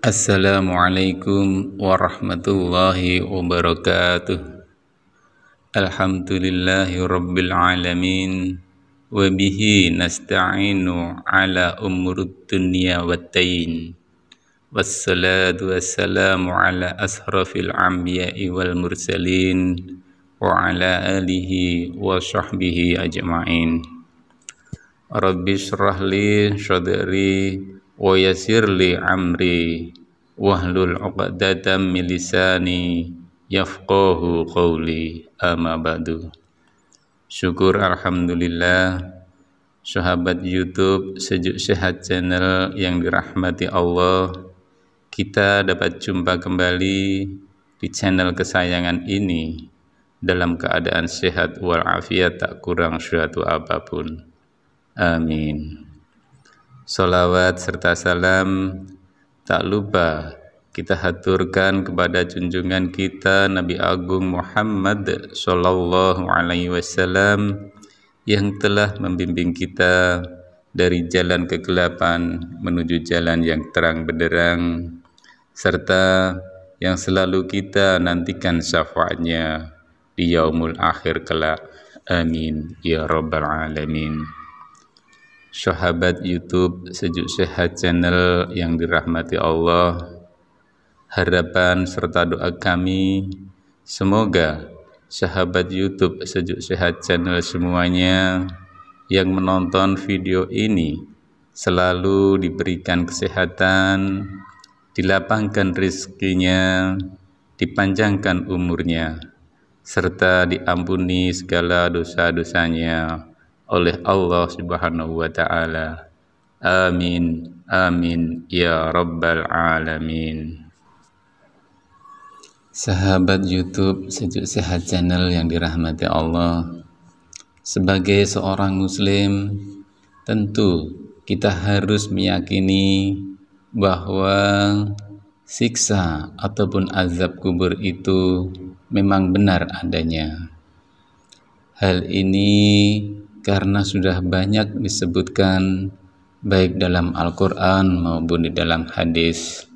Assalamualaikum warahmatullahi wabarakatuh. Alhamdulillahi rabbil alamin. Wa bihi nasta'inu ala umurud dunya waddin. Wassalatu wassalamu ala ashrafil anbiya'i wal mursalin wa ala alihi wa sahbihi ajma'in. Rabbi shrah li sadri wa yassir li amri wahlul 'uqdatam min lisani yafqahu qawli, amma ba'du. Syukur alhamdulillah, sahabat YouTube Sejuk Sehat Channel yang dirahmati Allah, kita dapat jumpa kembali di channel kesayangan ini dalam keadaan sehat walafiat, tak kurang suatu apapun. Amin. Salawat serta salam tak lupa kita haturkan kepada junjungan kita Nabi Agung Muhammad Sallallahu Alaihi Wasallam yang telah membimbing kita dari jalan kegelapan menuju jalan yang terang benderang, serta yang selalu kita nantikan syafaatnya di yaumul akhir kelak. Amin ya rabbal alamin. Sahabat YouTube Sejuk Sehat Channel yang dirahmati Allah, harapan serta doa kami semoga sahabat YouTube Sejuk Sehat Channel semuanya yang menonton video ini selalu diberikan kesehatan, dilapangkan rezekinya, dipanjangkan umurnya, serta diampuni segala dosa-dosanya oleh Allah Subhanahu wa Ta'ala. Amin, amin ya rabbal alamin. Sahabat YouTube Sejuk Sehat Channel yang dirahmati Allah, sebagai seorang muslim tentu kita harus meyakini bahwa siksa ataupun azab kubur itu memang benar adanya. Hal ini karena sudah banyak disebutkan baik dalam Al-Quran maupun di dalam hadis.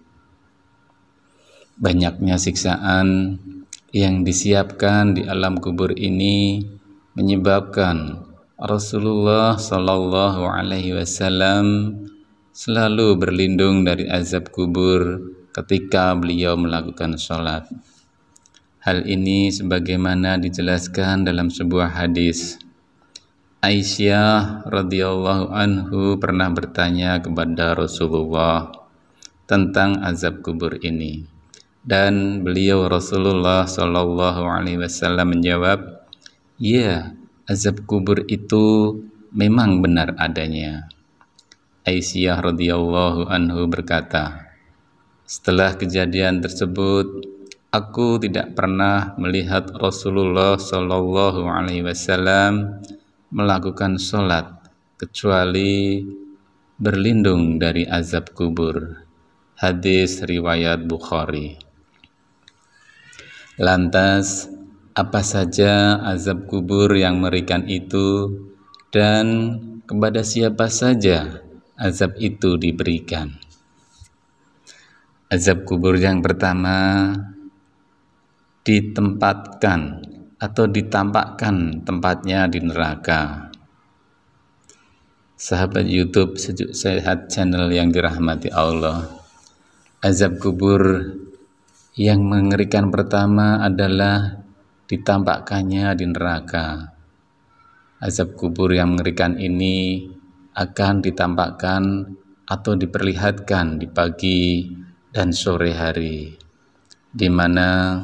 Banyaknya siksaan yang disiapkan di alam kubur ini menyebabkan Rasulullah Sallallahu Alaihi Wasallam selalu berlindung dari azab kubur ketika beliau melakukan sholat. Hal ini sebagaimana dijelaskan dalam sebuah hadis. Aisyah radhiyallahu anhu pernah bertanya kepada Rasulullah tentang azab kubur ini, dan beliau Rasulullah Shallallahu Alaihi Wasallam menjawab, ya, azab kubur itu memang benar adanya. Aisyah radhiyallahu anhu berkata, setelah kejadian tersebut, aku tidak pernah melihat Rasulullah Shallallahu Alaihi Wasallam melakukan sholat kecuali berlindung dari azab kubur. Hadis riwayat Bukhari. Lantas, apa saja azab kubur yang mengerikan itu, dan kepada siapa saja azab itu diberikan? Azab kubur yang pertama ditempatkan atau ditampakkan tempatnya di neraka. Sahabat YouTube Sejuk Sehat Channel yang dirahmati Allah, azab kubur yang mengerikan pertama adalah ditampakkannya di neraka. Azab kubur yang mengerikan ini akan ditampakkan atau diperlihatkan di pagi dan sore hari, di mana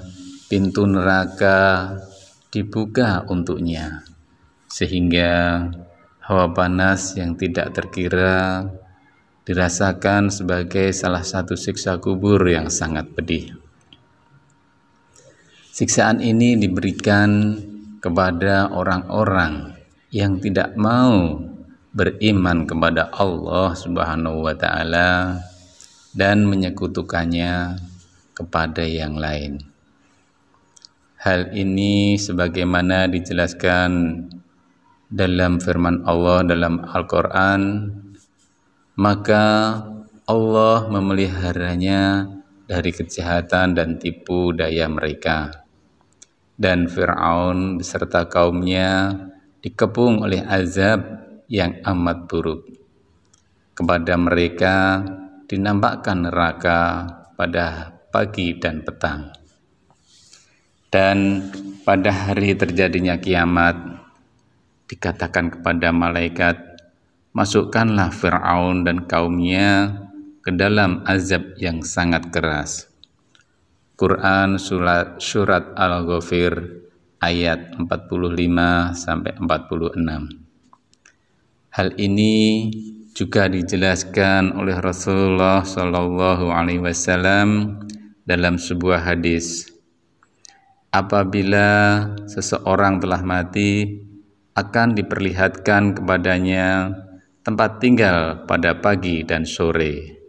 pintu neraka dibuka untuknya, sehingga hawa panas yang tidak terkira dirasakan sebagai salah satu siksa kubur yang sangat pedih. Siksaan ini diberikan kepada orang-orang yang tidak mau beriman kepada Allah Subhanahu wa Ta'ala dan menyekutukannya kepada yang lain. Hal ini sebagaimana dijelaskan dalam firman Allah dalam Al-Quran, maka Allah memeliharanya dari kejahatan dan tipu daya mereka. Dan Fir'aun beserta kaumnya dikepung oleh azab yang amat buruk. Kepada mereka dinampakkan neraka pada pagi dan petang. Dan pada hari terjadinya kiamat, dikatakan kepada malaikat, masukkanlah Fir'aun dan kaumnya ke dalam azab yang sangat keras. Quran surat Al-Ghafir ayat 45-46. Hal ini juga dijelaskan oleh Rasulullah SAW dalam sebuah hadis. Apabila seseorang telah mati, akan diperlihatkan kepadanya tempat tinggal pada pagi dan sore.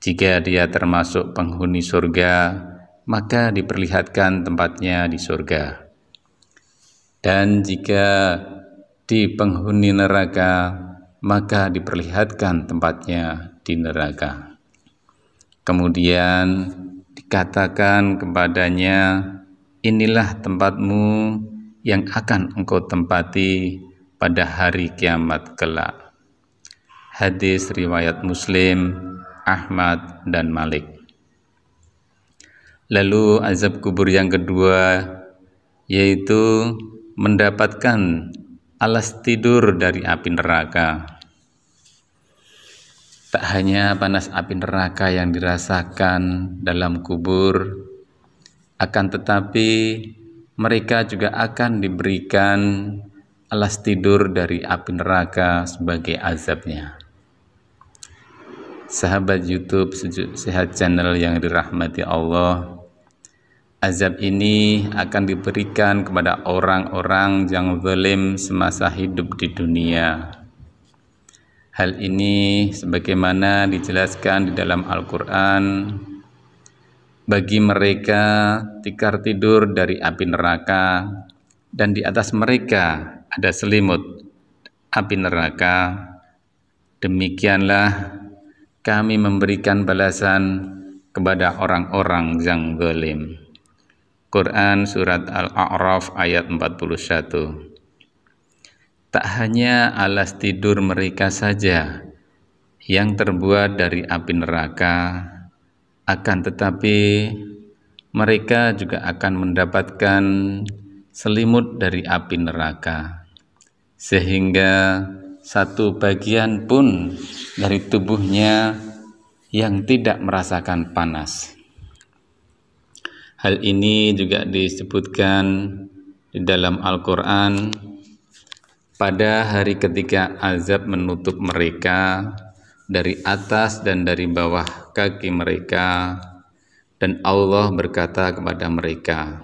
Jika dia termasuk penghuni surga, maka diperlihatkan tempatnya di surga. Dan jika di penghuni neraka, maka diperlihatkan tempatnya di neraka. Kemudian dikatakan kepadanya, inilah tempatmu yang akan engkau tempati pada hari kiamat kelak. Hadis riwayat Muslim, Ahmad, dan Malik. Lalu azab kubur yang kedua, yaitu mendapatkan alas tidur dari api neraka. Tak hanya panas api neraka yang dirasakan dalam kubur, akan tetapi mereka juga akan diberikan alas tidur dari api neraka sebagai azabnya. Sahabat YouTube Sejuk Sehat Channel yang dirahmati Allah, azab ini akan diberikan kepada orang-orang yang zalim semasa hidup di dunia. Hal ini sebagaimana dijelaskan di dalam Al-Quran, bagi mereka tikar tidur dari api neraka, dan di atas mereka ada selimut api neraka. Demikianlah kami memberikan balasan kepada orang-orang yang zalim. Quran surat Al-A'raf ayat 41. Tak hanya alas tidur mereka saja yang terbuat dari api neraka, akan tetapi mereka juga akan mendapatkan selimut dari api neraka, sehingga satu bagian pun dari tubuhnya yang tidak merasakan panas. Hal ini juga disebutkan di dalam Al-Quran, pada hari ketika azab menutup mereka dari atas dan dari bawah kaki mereka, dan Allah berkata kepada mereka,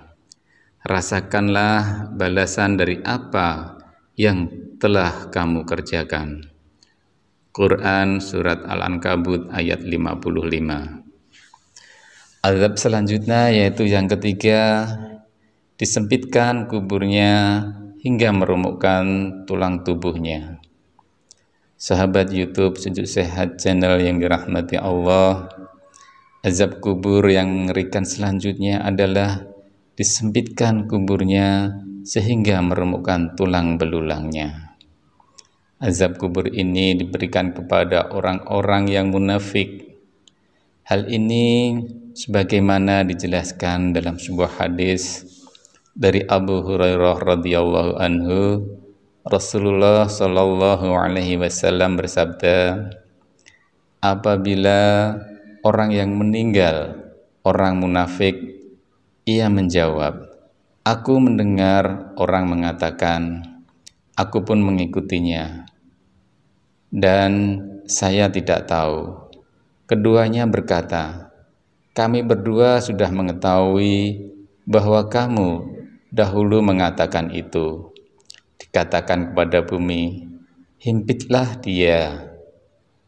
rasakanlah balasan dari apa yang telah kamu kerjakan. Quran surat Al-Ankabut ayat 55. Azab selanjutnya yaitu yang ketiga, disempitkan kuburnya hingga meremukkan tulang tubuhnya. Sahabat YouTube Sejuk Sehat Channel yang dirahmati Allah, azab kubur yang mengerikan selanjutnya adalah disempitkan kuburnya sehingga meremukkan tulang belulangnya. Azab kubur ini diberikan kepada orang-orang yang munafik. Hal ini sebagaimana dijelaskan dalam sebuah hadis dari Abu Hurairah radhiyallahu anhu, Rasulullah sallallahu alaihi wasallam bersabda, apabila orang yang meninggal orang munafik, ia menjawab, aku mendengar orang mengatakan, aku pun mengikutinya, dan saya tidak tahu. Keduanya berkata, kami berdua sudah mengetahui bahwa kamu dahulu mengatakan itu. Dikatakan kepada bumi, himpitlah dia.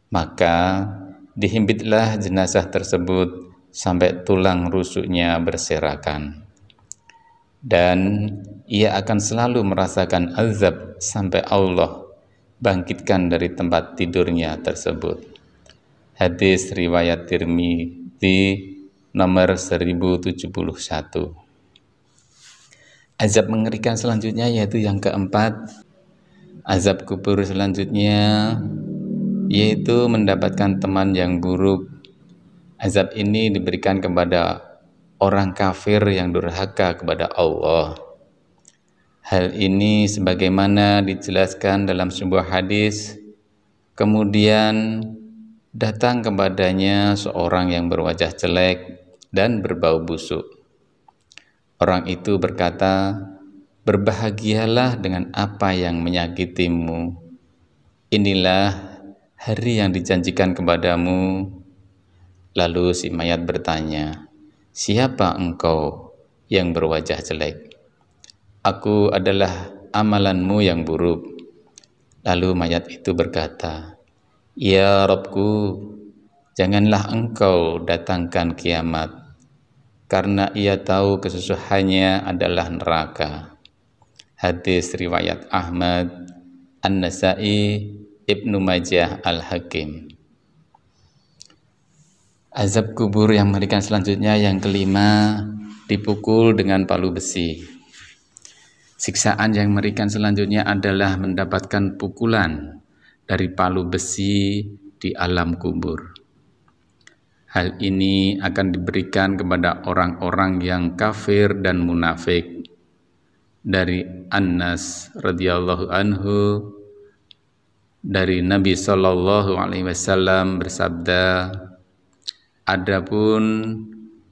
Maka dihimpitlah jenazah tersebut sampai tulang rusuknya berserakan. Dan ia akan selalu merasakan azab sampai Allah bangkitkan dari tempat tidurnya tersebut. Hadis riwayat Tirmidzi nomor 1071. Azab mengerikan selanjutnya yaitu yang keempat, azab kubur selanjutnya yaitu mendapatkan teman yang buruk. Azab ini diberikan kepada orang kafir yang durhaka kepada Allah. Hal ini sebagaimana dijelaskan dalam sebuah hadis. Kemudian datang kepadanya seorang yang berwajah jelek dan berbau busuk. Orang itu berkata, "Berbahagialah dengan apa yang menyakitimu. Inilah hari yang dijanjikan kepadamu." Lalu si mayat bertanya, "Siapa engkau yang berwajah jelek?" "Aku adalah amalanmu yang buruk." Lalu mayat itu berkata, "Ya Rabbku, janganlah engkau datangkan kiamat, karena ia tahu kesusahannya adalah neraka." Hadis riwayat Ahmad, An-Nasai, Ibnu Majah, Al-Hakim. Azab kubur yang mengerikan selanjutnya yang kelima, dipukul dengan palu besi. Siksaan yang mengerikan selanjutnya adalah mendapatkan pukulan dari palu besi di alam kubur. Hal ini akan diberikan kepada orang-orang yang kafir dan munafik. Dari Anas radhiyallahu anhu, dari Nabi Shallallahu alaihi wasallam bersabda, "Adapun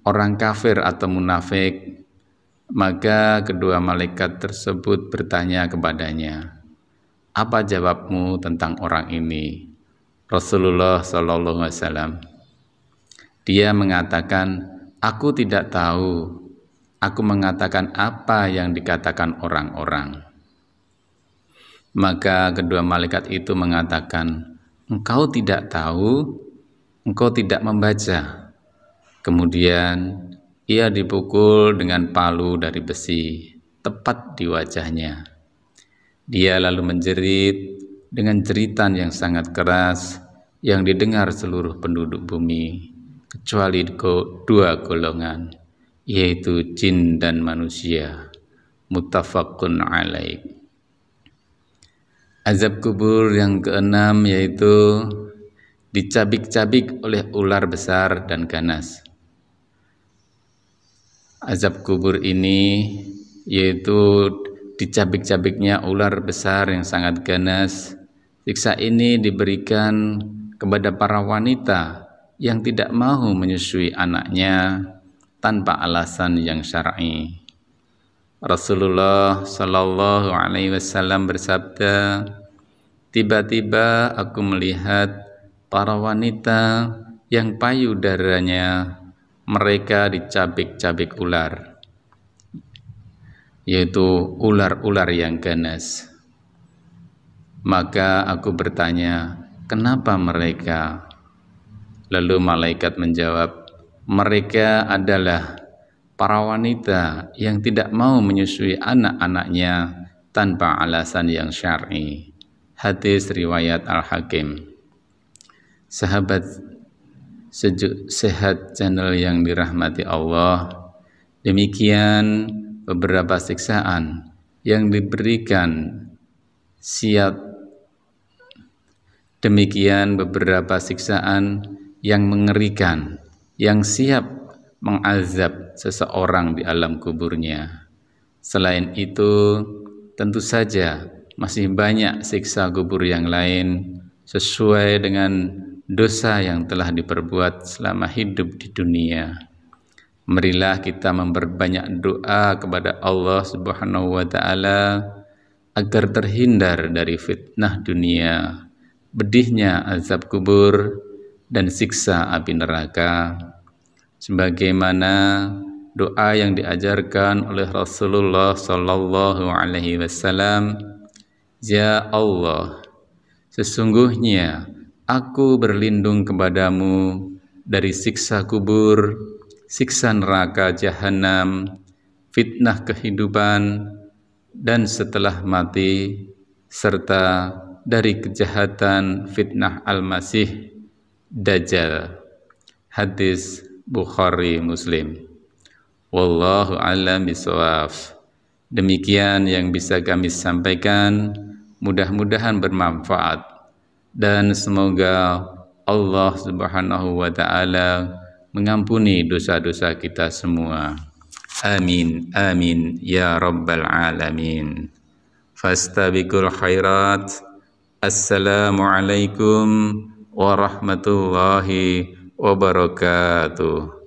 orang kafir atau munafik, maka kedua malaikat tersebut bertanya kepadanya, 'Apa jawabmu tentang orang ini?' Rasulullah Shallallahu alaihi wasallam, dia mengatakan, 'Aku tidak tahu. Aku mengatakan apa yang dikatakan orang-orang.' Maka kedua malaikat itu mengatakan, 'Engkau tidak tahu, engkau tidak membaca.' Kemudian ia dipukul dengan palu dari besi, tepat di wajahnya. Dia lalu menjerit dengan jeritan yang sangat keras, yang didengar seluruh penduduk bumi, kecuali dua golongan, yaitu jin dan manusia. Muttafaqun alaih. Azab kubur yang keenam yaitu dicabik-cabik oleh ular besar dan ganas. Azab kubur ini yaitu dicabik-cabiknya ular besar yang sangat ganas. Siksa ini diberikan kepada para wanita yang tidak mau menyusui anaknya tanpa alasan yang syar'i. Rasulullah Shallallahu alaihi wasallam bersabda, "Tiba-tiba aku melihat para wanita yang payudaranya mereka dicabik-cabik ular, yaitu ular-ular yang ganas. Maka aku bertanya, kenapa mereka? Lalu malaikat menjawab, mereka adalah para wanita yang tidak mau menyusui anak-anaknya tanpa alasan yang syar'i." Hadis riwayat Al-Hakim. Sahabat Sehat channel yang dirahmati Allah, demikian beberapa siksaan yang diberikan yang mengerikan yang siap mengazab seseorang di alam kuburnya. Selain itu, tentu saja masih banyak siksa kubur yang lain sesuai dengan dosa yang telah diperbuat selama hidup di dunia. Marilah kita memperbanyak doa kepada Allah Subhanahu wa taala agar terhindar dari fitnah dunia, pedihnya azab kubur dan siksa api neraka, sebagaimana doa yang diajarkan oleh Rasulullah sallallahu alaihi wasallam, "Ya Allah, sesungguhnya aku berlindung kepadamu dari siksa kubur, siksa neraka jahanam, fitnah kehidupan dan setelah mati, serta dari kejahatan fitnah Al-Masih Dajjal. Hadis Bukhari Muslim. Wallahu a'lam bishawab. Demikian yang bisa kami sampaikan, mudah-mudahan bermanfaat dan semoga Allah Subhanahu wa taala mengampuni dosa-dosa kita semua. Amin amin ya rabbal alamin. Fastabiqul khairat. Assalamualaikum warahmatullahi wabarakatuh.